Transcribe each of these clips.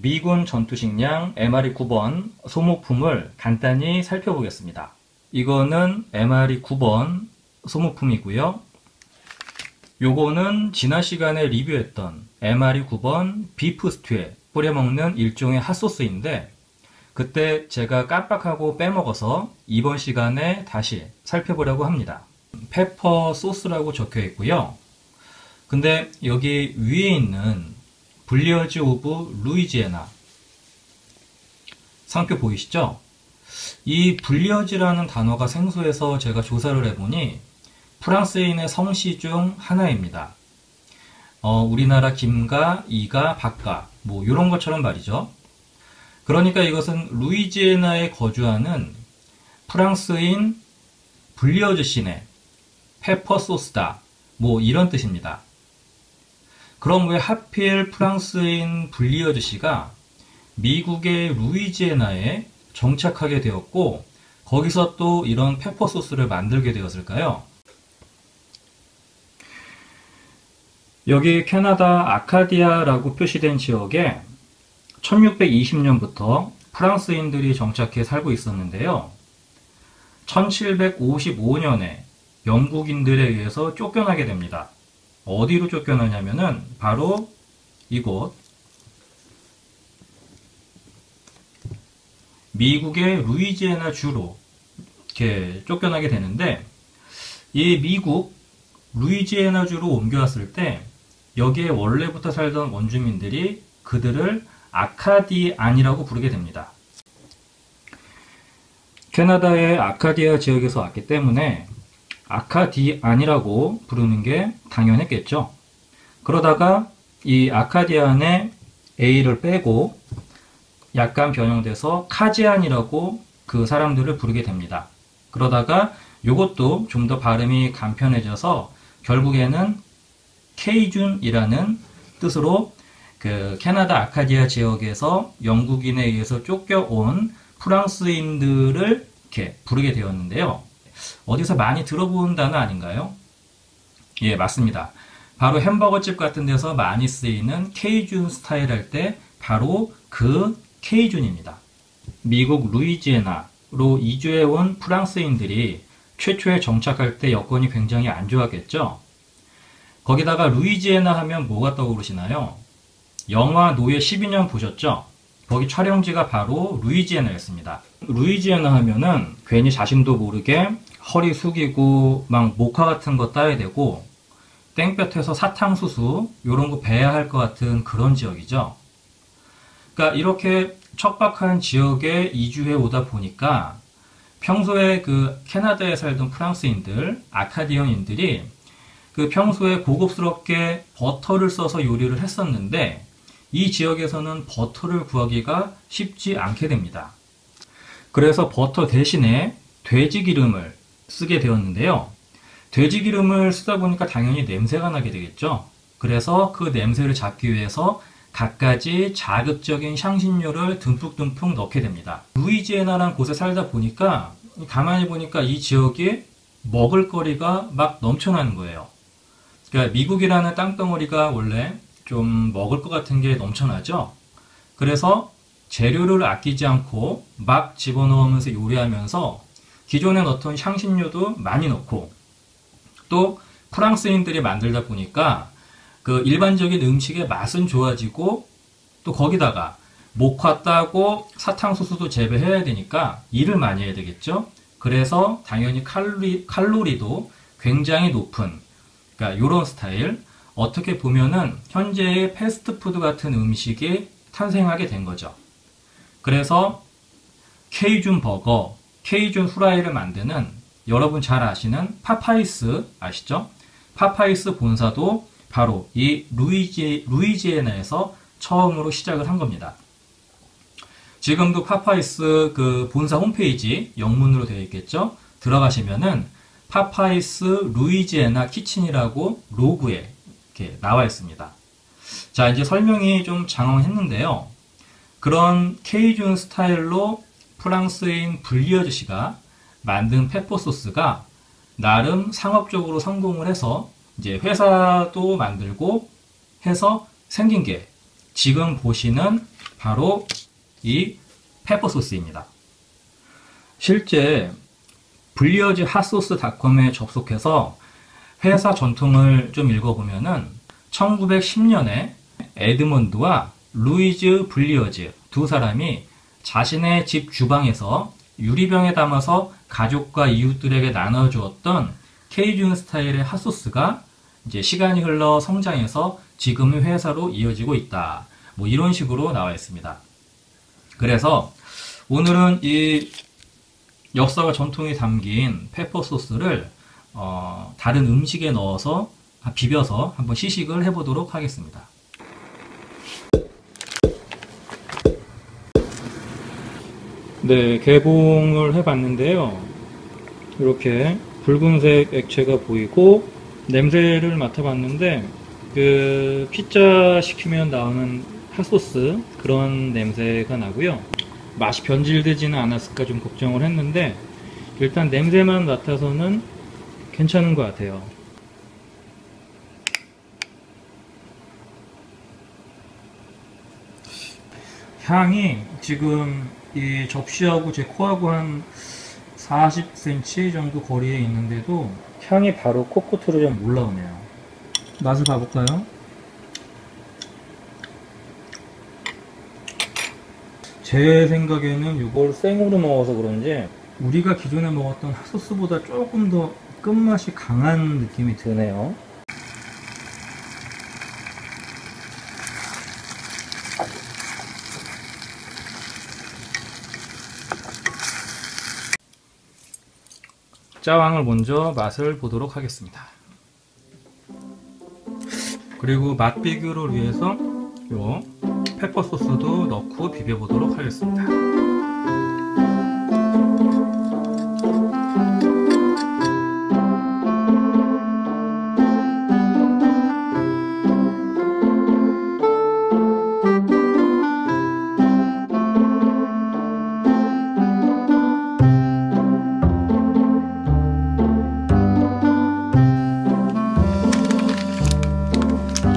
미군 전투식량 MRE-9번 소모품을 간단히 살펴보겠습니다. 이거는 MRE-9번 소모품이고요. 요거는 지난 시간에 리뷰했던 MRE-9번 비프 스튜에 뿌려먹는 일종의 핫소스인데 그때 제가 깜빡하고 빼먹어서 이번 시간에 다시 살펴보려고 합니다. 페퍼 소스라고 적혀 있고요. 근데 여기 위에 있는 블리어즈 오브 루이지애나 상표 보이시죠? 이 블리어즈라는 단어가 생소해서 제가 조사를 해보니 프랑스인의 성씨 중 하나입니다. 우리나라 김가, 이가, 박가 뭐 이런 것처럼 말이죠. 그러니까 이것은 루이지애나에 거주하는 프랑스인 블리어즈 씨네 페퍼 소스다 뭐 이런 뜻입니다. 그럼 왜 하필 프랑스인 블리어즈 씨가 미국의 루이지애나에 정착하게 되었고 거기서 또 이런 페퍼 소스를 만들게 되었을까요? 여기 캐나다 아카디아라고 표시된 지역에 1620년부터 프랑스인들이 정착해 살고 있었는데요. 1755년에 영국인들에 의해서 쫓겨나게 됩니다. 어디로 쫓겨나냐면은 바로 이곳 미국의 루이지애나 주로 이렇게 쫓겨나게 되는데 이 미국 루이지애나 주로 옮겨왔을 때 여기에 원래부터 살던 원주민들이 그들을 아카디안이라고 부르게 됩니다. 캐나다의 아카디아 지역에서 왔기 때문에 아카디안이라고 부르는 게 당연했겠죠. 그러다가 이 아카디안의 A를 빼고 약간 변형돼서 카지안이라고 그 사람들을 부르게 됩니다. 그러다가 이것도 좀 더 발음이 간편해져서 결국에는 케이준이라는 뜻으로 그 캐나다 아카디아 지역에서 영국인에 의해서 쫓겨온 프랑스인들을 이렇게 부르게 되었는데요. 어디서 많이 들어본 단어 아닌가요? 예, 맞습니다. 바로 햄버거집 같은 데서 많이 쓰이는 케이준 스타일 할 때 바로 그 케이준입니다. 미국 루이지애나로 이주해온 프랑스인들이 최초에 정착할 때 여건이 굉장히 안 좋았겠죠? 거기다가 루이지애나 하면 뭐가 떠오르시나요? 영화 노예 12년 보셨죠? 거기 촬영지가 바로 루이지애나였습니다. 루이지애나 하면은 괜히 자신도 모르게 허리 숙이고 막 모카 같은 거 따야 되고 땡볕에서 사탕수수 이런 거 배야 할 것 같은 그런 지역이죠. 그러니까 이렇게 척박한 지역에 이주해 오다 보니까 평소에 그 캐나다에 살던 프랑스인들, 아카디언인들이 그 평소에 고급스럽게 버터를 써서 요리를 했었는데 이 지역에서는 버터를 구하기가 쉽지 않게 됩니다. 그래서 버터 대신에 돼지 기름을 쓰게 되었는데요. 돼지 기름을 쓰다 보니까 당연히 냄새가 나게 되겠죠. 그래서 그 냄새를 잡기 위해서 갖가지 자극적인 향신료를 듬뿍듬뿍 넣게 됩니다. 루이지애나라는 곳에 살다 보니까 가만히 보니까 이 지역에 먹을거리가 막 넘쳐나는 거예요. 그러니까 미국이라는 땅덩어리가 원래 좀 먹을 것 같은 게 넘쳐나죠. 그래서 재료를 아끼지 않고 막 집어넣으면서 요리하면서 기존에 넣던 향신료도 많이 넣고 또 프랑스인들이 만들다 보니까 그 일반적인 음식의 맛은 좋아지고 또 거기다가 모카 따고 사탕수수도 재배해야 되니까 일을 많이 해야 되겠죠. 그래서 당연히 칼로리도 굉장히 높은 그러니까 이런 스타일 어떻게 보면은 현재의 패스트푸드 같은 음식이 탄생하게 된 거죠. 그래서 케이준 버거, 케이준 후라이를 만드는 여러분 잘 아시는 파파이스 아시죠? 파파이스 본사도 바로 이 루이지애나에서 처음으로 시작을 한 겁니다. 지금도 파파이스 그 본사 홈페이지 영문으로 되어 있겠죠? 들어가시면은 파파이스 루이지애나 키친이라고 로고에 이렇게 나와 있습니다. 자, 이제 설명이 좀 장황했는데요. 그런 케이준 스타일로 프랑스인 블리어즈 씨가 만든 페퍼 소스가 나름 상업적으로 성공을 해서 이제 회사도 만들고 해서 생긴 게 지금 보시는 바로 이 페퍼 소스입니다. 실제 블리어즈 핫소스닷컴에 접속해서 회사 전통을 좀 읽어보면은 1910년에 에드먼드와 루이즈 블리어즈 두 사람이 자신의 집 주방에서 유리병에 담아서 가족과 이웃들에게 나눠주었던 케이준 스타일의 핫소스가 이제 시간이 흘러 성장해서 지금의 회사로 이어지고 있다. 뭐 이런 식으로 나와 있습니다. 그래서 오늘은 이 역사와 전통이 담긴 페퍼 소스를 다른 음식에 넣어서 비벼서 한번 시식을 해보도록 하겠습니다. 네, 개봉을 해봤는데요. 이렇게 붉은색 액체가 보이고 냄새를 맡아봤는데 그 피자 시키면 나오는 핫소스 그런 냄새가 나고요. 맛이 변질되지는 않았을까 좀 걱정을 했는데 일단 냄새만 맡아서는 괜찮은 것 같아요. 향이 지금 이 접시하고 제 코하고 한 40cm 정도 거리에 있는데도 향이 바로 코끝으로 좀 올라오네요. 맛을 봐볼까요? 제 생각에는 이걸 생으로 먹어서 그런지 우리가 기존에 먹었던 핫소스보다 조금 더 끝맛이 강한 느낌이 드네요. 짜왕을 먼저 맛을 보도록 하겠습니다. 그리고 맛 비교를 위해서 요 페퍼 소스도 넣고 비벼 보도록 하겠습니다.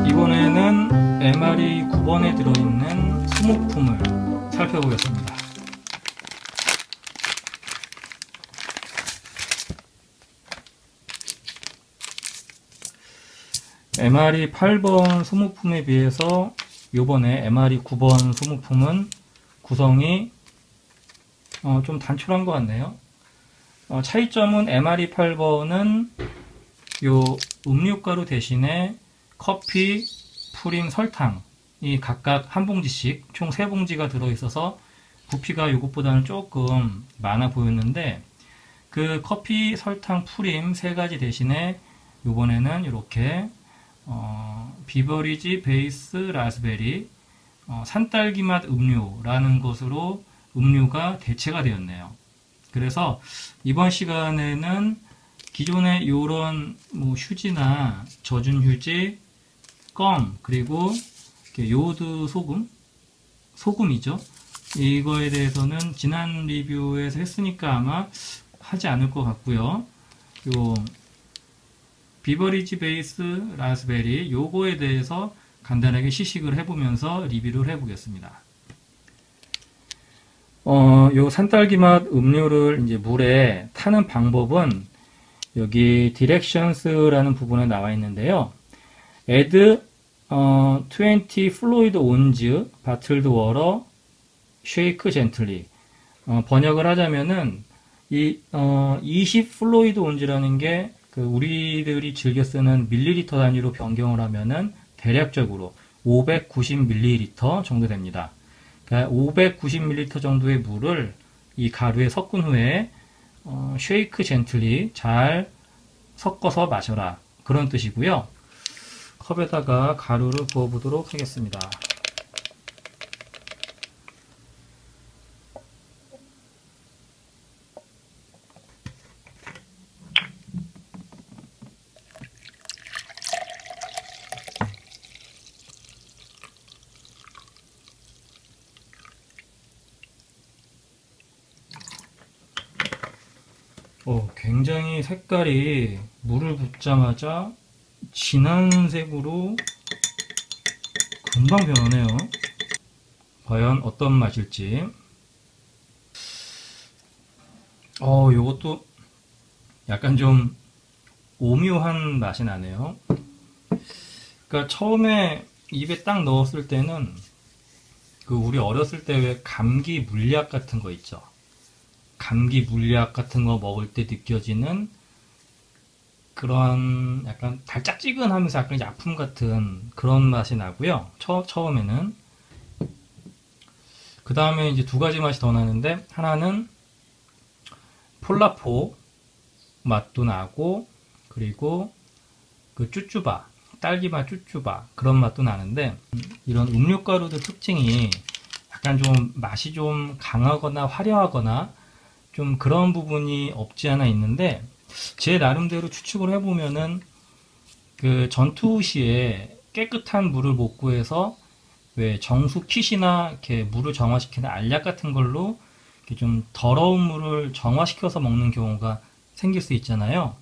이번에는 MRE 9번에 들어있는 수목품을 살펴보겠습니다. MRE 8번 소모품에 비해서 요번에 MRE 9번 소모품은 구성이 좀 단촐한 것 같네요. 차이점은 MRE 8번은 요 음료가루 대신에 커피, 프림, 설탕이 각각 한 봉지씩 총 3봉지가 들어있어서 부피가 이것보다는 조금 많아 보였는데 그 커피, 설탕, 프림 3가지 대신에 이번에는 이렇게 비버리지 베이스 라즈베리 산딸기 맛 음료라는 것으로 음료가 대체가 되었네요. 그래서 이번 시간에는 기존의 이런 뭐 휴지나 젖은 휴지, 껌, 그리고 요오드 소금이죠. 이거에 대해서는 지난 리뷰에서 했으니까 아마 하지 않을 것 같고요. 요 비버리지 베이스 라즈베리 요거에 대해서 간단하게 시식을 해보면서 리뷰를 해보겠습니다. 요 산딸기 맛 음료를 이제 물에 타는 방법은 여기 디렉션스라는 부분에 나와 있는데요. add 20 fluid ounce bottled water shake gently. 번역을 하자면은 이 20 fluid ounce라는 게 그 우리들이 즐겨 쓰는 밀리리터 단위로 변경을 하면은 대략적으로 590ml 정도 됩니다. 그러니까 590ml 정도의 물을 이 가루에 섞은 후에 shake gently 잘 섞어서 마셔라 그런 뜻이고요. 컵에다가 가루를 부어 보도록 하겠습니다. 굉장히 색깔이 물을 붓자마자 진한 색으로 금방 변하네요. 과연 어떤 맛일지. 요것도 약간 좀 오묘한 맛이 나네요. 그러니까 처음에 입에 딱 넣었을 때는 그 우리 어렸을 때 왜 감기 물약 같은 거 있죠. 감기 물약 같은 거 먹을 때 느껴지는 그런 약간 달짝지근하면서 약간 이제 아픔 같은 그런 맛이 나고요. 처음에는. 그 다음에 이제 두 가지 맛이 더 나는데, 하나는 폴라포 맛도 나고, 그리고 그 쭈쭈바, 딸기맛 쭈쭈바 그런 맛도 나는데, 이런 음료가루들 특징이 약간 좀 맛이 좀 강하거나 화려하거나 좀 그런 부분이 없지 않아 있는데, 제 나름대로 추측을 해보면은 그 전투 시에 깨끗한 물을 못 구해서 왜 정수 킷이나 이렇게 물을 정화시키는 알약 같은 걸로 이렇게 좀 더러운 물을 정화시켜서 먹는 경우가 생길 수 있잖아요.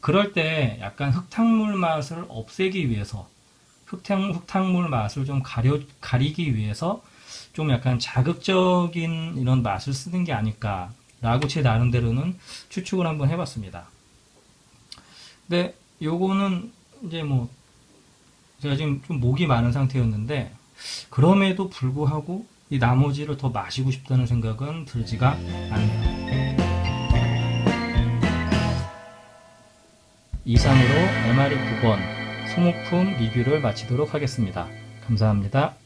그럴 때 약간 흙탕물 맛을 없애기 위해서, 흙탕물 맛을 좀 가리기 위해서 좀 약간 자극적인 이런 맛을 쓰는 게 아닐까라고 제 나름대로는 추측을 한번 해봤습니다. 근데 요거는 이제 뭐 제가 지금 좀 목이 마른 상태였는데, 그럼에도 불구하고 이 나머지를 더 마시고 싶다는 생각은 들지가 않네요. 이상으로 MRE 9번 소모품 리뷰를 마치도록 하겠습니다. 감사합니다.